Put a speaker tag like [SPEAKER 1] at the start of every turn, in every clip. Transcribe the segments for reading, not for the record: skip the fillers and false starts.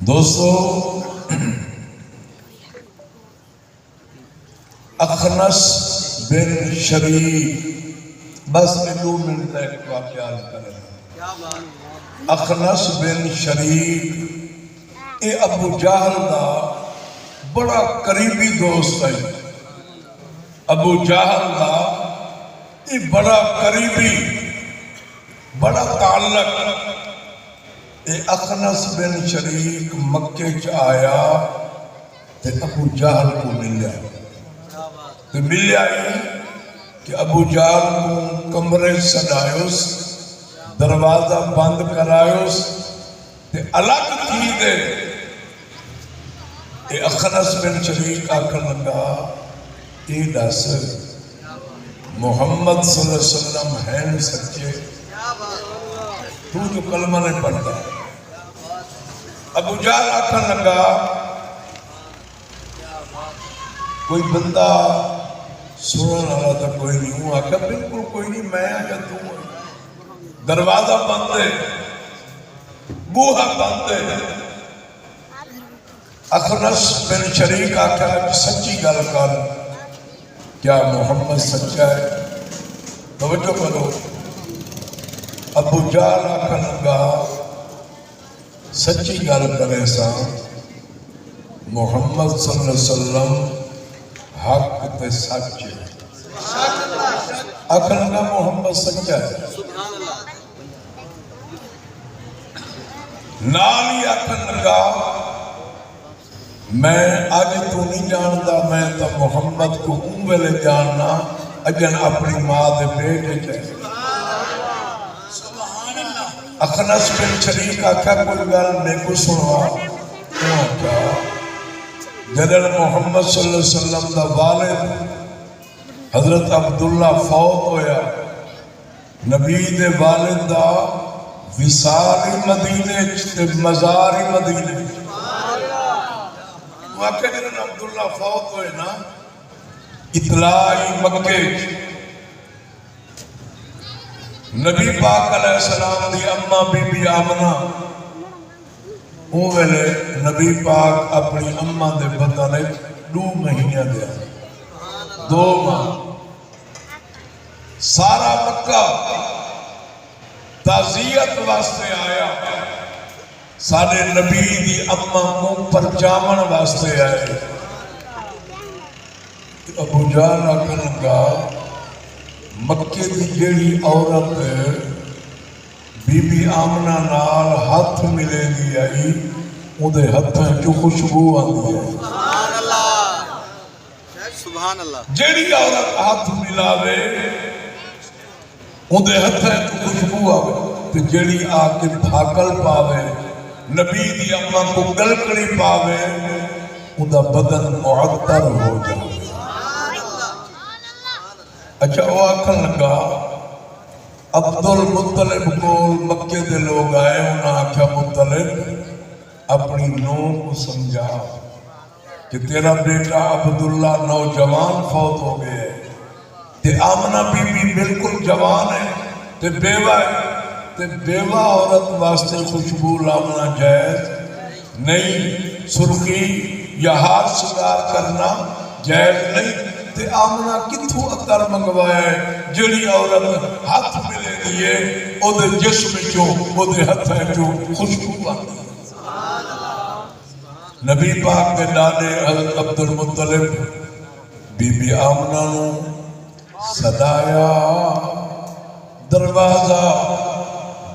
[SPEAKER 1] دوستو اخنس بن شریک بس میں 2 منٹ ایک واقعہ کریں۔ اخنس بن شریک اے ابو جہل دا بڑا قریبی دوست ہے۔ ابو جہل دا اے بڑا قریبی بڑا تعلق۔ اے اخنس بن شریک مکے چ آیا تے ابو جہل کو ملیا تے ملیا کہ ابو جہل کو کمرے سڈایوس، دروازہ بند کرایوس تے الگ تھی دے۔ اے اخنس بن شریک آکھن لگا اے دس محمد صلی اللہ علیہ وسلم ہیں سچے؟ تو جو کلمہ نہیں پڑھتا۔ ابو جہل آکھن لگا کوئی بندہ سنن والا تو کوئی نہیں ہوں۔ آکھا بالکل کوئی نہیں، میں یا تو ہوں۔ دروازہ بند ہے، بوہا بند ہے۔ اخنس بن شریک آکھا سچی گل کر، کیا محمد سچا ہے؟ توجہ کرو۔ ابو جہل آکھن لگا سچی گل کرے سا، محمد صلی اللہ علیہ وسلم حق تے سچ ہے۔ آکھن لگا محمد سچا ہے۔ نالی آکھن لگا میں آج تو نہیں جانتا، میں تو محمد کو ویلے جاننا اجن اپنی ماں دے بیٹے چاہے۔ اخنس بن شریک آکھا کوئی گل میں کو سنوا۔ تو آکھا جدل محمد صلی اللہ علیہ وسلم دا والد حضرت عبداللہ فوت ہویا، نبی دے والد دا وصال مدینے تے مزار مدینے۔ تو آکھا جدل عبداللہ فوت ہوئے نا، اطلاعی مکے نبی پاک علیہ السلام دی اماں بی بی آمنہ ویلے نبی پاک اپنی اماں دے بدلے 2 مہینے دیا، 2 ماہ۔ سارا مکہ تعزیت واسطے آیا، سارے نبی دی اماں کو پرچامن واسطے آئے۔ ابو جہل آکھن لگا مکے دی جیڑی عورت بی بی آمنہ نال ہاتھ ملے دی آئی، اندھے ہتھیں جو خوشبو آندی ہے۔
[SPEAKER 2] سبحان اللہ۔
[SPEAKER 1] جیڑی عورت ہاتھ ملاوے اندھے ہتھیں جو خوشبو آوے، تو جیڑی آکے بھاکل پاوے، نبی دی اماں کو گلکڑی پاوے، اندھا بدن معطر ہو جائے۔ اچھا وہ آکھن لگا عبدالمطلب کو مکے دے لوگ آئے، انہاں آکھا مطلب اپنی نو کو سمجھا کہ تیرا بیٹا عبداللہ نوجوان فوت ہو گئے، تے آمنہ بی بی بالکل جوان ہے، تے بیوہ ہے، تے بیوہ عورت واسطے خوشبو لاؤنا جائز نہیں، سرخی یا ہار سنگار کرنا جائز نہیں۔ تے آمنہ کتھو عطر منگوایا ہے؟ جڑی عورت ہاتھ ملے دیئے او دے جسم چوں او دے ہتھیں چوں خوشبو آتی۔ نبی پاک کے ڈاڈے حضرت عبدالمطلب بی بی آمنہ نو صدایا، دروازہ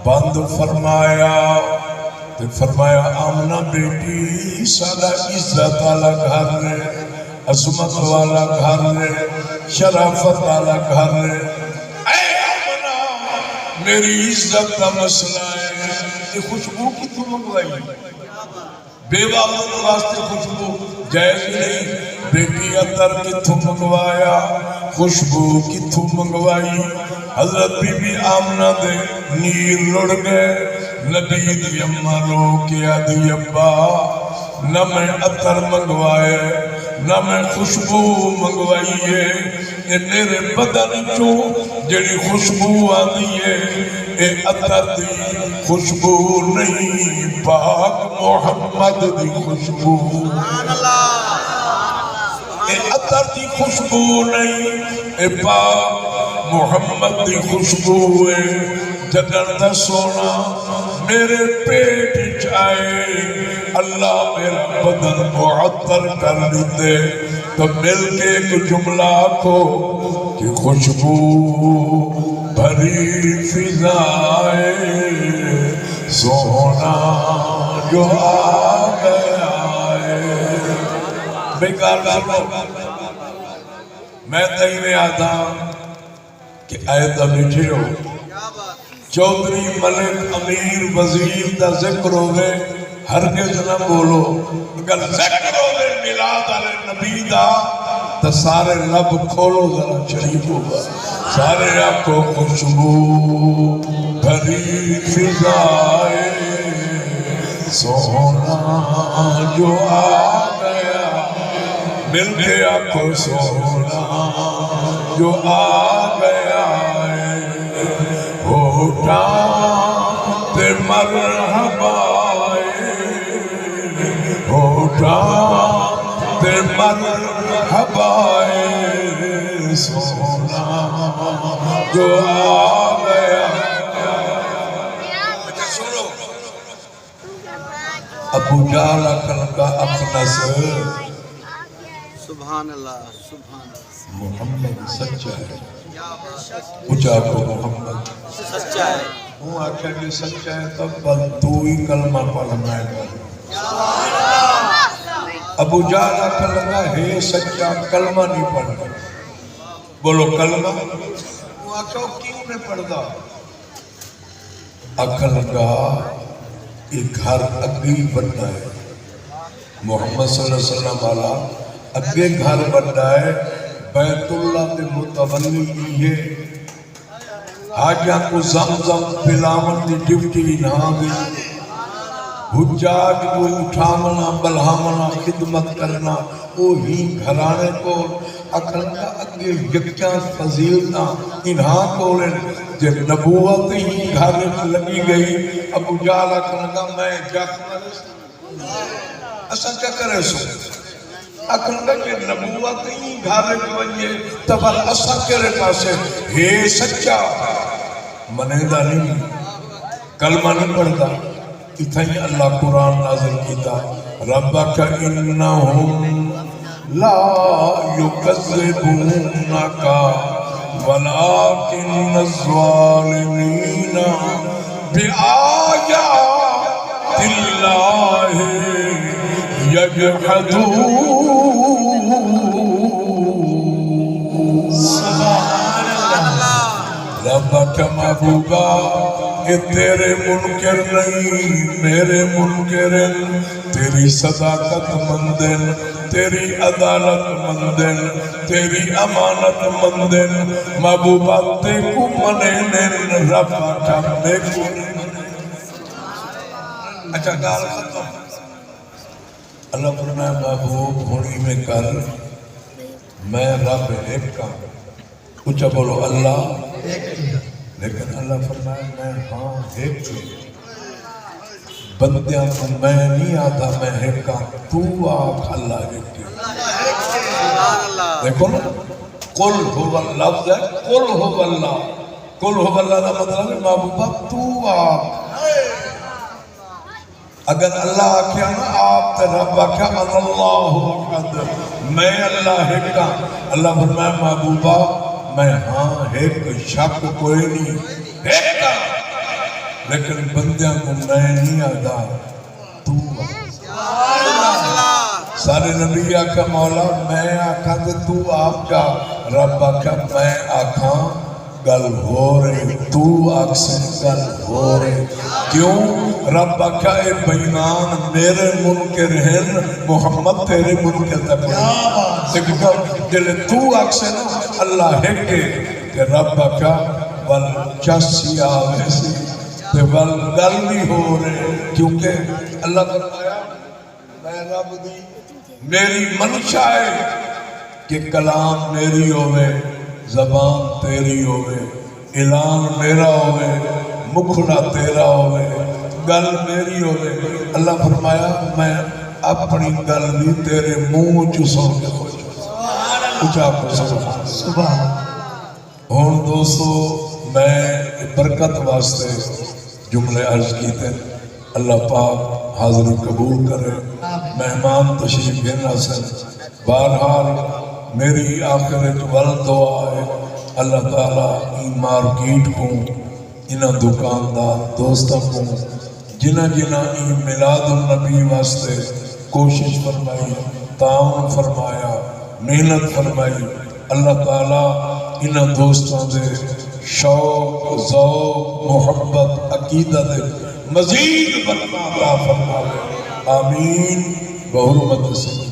[SPEAKER 1] بند فرمایا تے فرمایا آمنہ بیٹی سادہ عزت والا گھر ہے، عظمت والا گھر ہے، شرافت والا گھر ہے۔ اے آمنہ میری عزت کا مسئلہ ہے، یہ خوشبو کی تو منگوائی؟ بیوہ عورت واسطے خوشبو جائز نہیں، بیٹی عطر کی تو منگوایا، خوشبو کی تو منگوائی۔ حضرت بی بی آمنہ دے نیر لڑ گئے، نبی دی اماں رو کیا دی ابا نہ میں عطر منگوائے نہ میں خوشبو منگوائیے، اے میرے بدن چوں جڑی خوشبو آدھی ہے اے عطر دی خوشبو نہیں پاک محمد دی خوشبو اے عطر دی خوشبو نہیں اے پاک محمد دی خوشبو ہے جگر دا سونا میرے پیٹ چائے اللہ میرا بدن معطر کر دیتے تو مل کے ایک جملہ کو کہ خوشبو بھری فضائے سونا جو آ گیا ہے بیکار سنو میں تیرے آدھا کہ آیتہ بیٹھے ہو چودھری ملک امیر وزیر دا ذکر ہوئے ہرگز نہ بولو اگر ذکر ہوئے میلاد علی نبی دا تو سارے لب کھولو ذرا شریف ہوگا سارے آپ کو خوشبو بھری فضائے سونا جو آ گیا مل کے آپ کو سونا جو آ گیا ہے ہوٹاں تے مرحبا ہوٹاں تے مرحبا سونا جو آ گیا اچھا سنو ابو جہل عقل کا اخنس
[SPEAKER 2] سبحان اللہ سبحان اللہ
[SPEAKER 1] محمد سچا ہے اچھا کو محمد
[SPEAKER 2] سچا ہے
[SPEAKER 1] ہوں آکھا کہ سچا ہے تب بل تو ہی کلمہ پڑھنا ہے ابو جہل عقل لگا ہے سچا کلمہ نہیں پڑھنا بولو کلمہ وہ آکھا کیوں نہیں پڑھتا عقل لگا ایک گھر اگی بننا ہے محمد صلی اللہ علیہ وسلم والا اگے گھر بننا ہے بیت اللہ کے متولی یہ حاجہ کو زمزم پلاون دی ڈیوٹی نہ دی حجاج کو اٹھامنا بلہامنا خدمت کرنا وہی گھرانے کو عقل کا اگے یکجا فضیلتاں انہاں کولن جب نبوت ہی گھر لگی گئی ابو جہل عقل کا میں جاکھنا اسا کیا کرے سو عقل کا کہ نبوت ہی گھر ونجے تبر اسا کرے پاسے ہے سچا منیدہ نہیں کلمہ نہیں پڑھتا اتھائی اللہ قرآن نازل کیتا ربک انہم لا یکذبونک ولکن الظالمین بآیات اللہ یجحدون ربک محبوبہ کہ تیرے منکر نہیں میرے منکرن تیری صداقت مندن تیری عدالت مندن تیری امانت مندن محبوبہ تے کو منینن ربک میں کو اچھا گال ختم اللہ فرمایا محبوب ہونی میں کر میں رب ایک کا اچھا بولو اللہ لیکن اللہ فرمایا میں ہاں ایک بندیاں کو میں نہیں آتا میں ایک کا تو آکھ اللہ ایک کی دیکھو نا قل ہو لفظ ہے قل ہو اللہ قل ہو اللہ کا مطلب ہے محبوبہ تو آکھ اگر اللہ آکھیا نا آپ تے رب آکھیا اللہ احد میں اللہ ایک کا اللہ فرمایا محبوبہ میں ہاں ایک شک کوئی نہیں ایک کا لیکن بندیاں کو میں نہیں آدھا تو سارے نبی آکھا مولا میں آکھا کہ تو آپ کا رب آکھا میں آکھا گل ہو رہے تو آکھ سے گل ہو رہے کیوں رب آکھا اے بیمان میرے منکر ہیں محمد تیرے منکر تک لیکن جلے تو آکھ سے نا اللہ ہے کہ رب آکھا ول چاسی آوے سی تے ول گل بھی ہو رہے کیونکہ اللہ فرمایا میں رب دی میری منشا ہے کہ کلام میری ہوئے زبان تیری ہوئے اعلان میرا ہوئے مکھڑا تیرا ہوئے گل میری ہوئے اللہ فرمایا میں اپنی گل بھی تیرے منہ چ سن کے خوش اچھا کو سبحان ہوں دوستو میں برکت واسطے جملے عرض کیتے اللہ پاک حاضری قبول کرے مہمان تشریف گھرنا سن بہرحال میری آخرت ول دعا ہے اللہ تعالیٰ این مارکیٹ کو انہاں دکاندار دوستوں کو جنہ جنہ این میلاد النبی واسطے کوشش فرمائی تعاون فرمایا محنت فرمائی اللہ تعالیٰ انہاں دوستوں دے شوق ذوق محبت عقیدت مزید برکات عطا فرمائے آمین بحرمت سے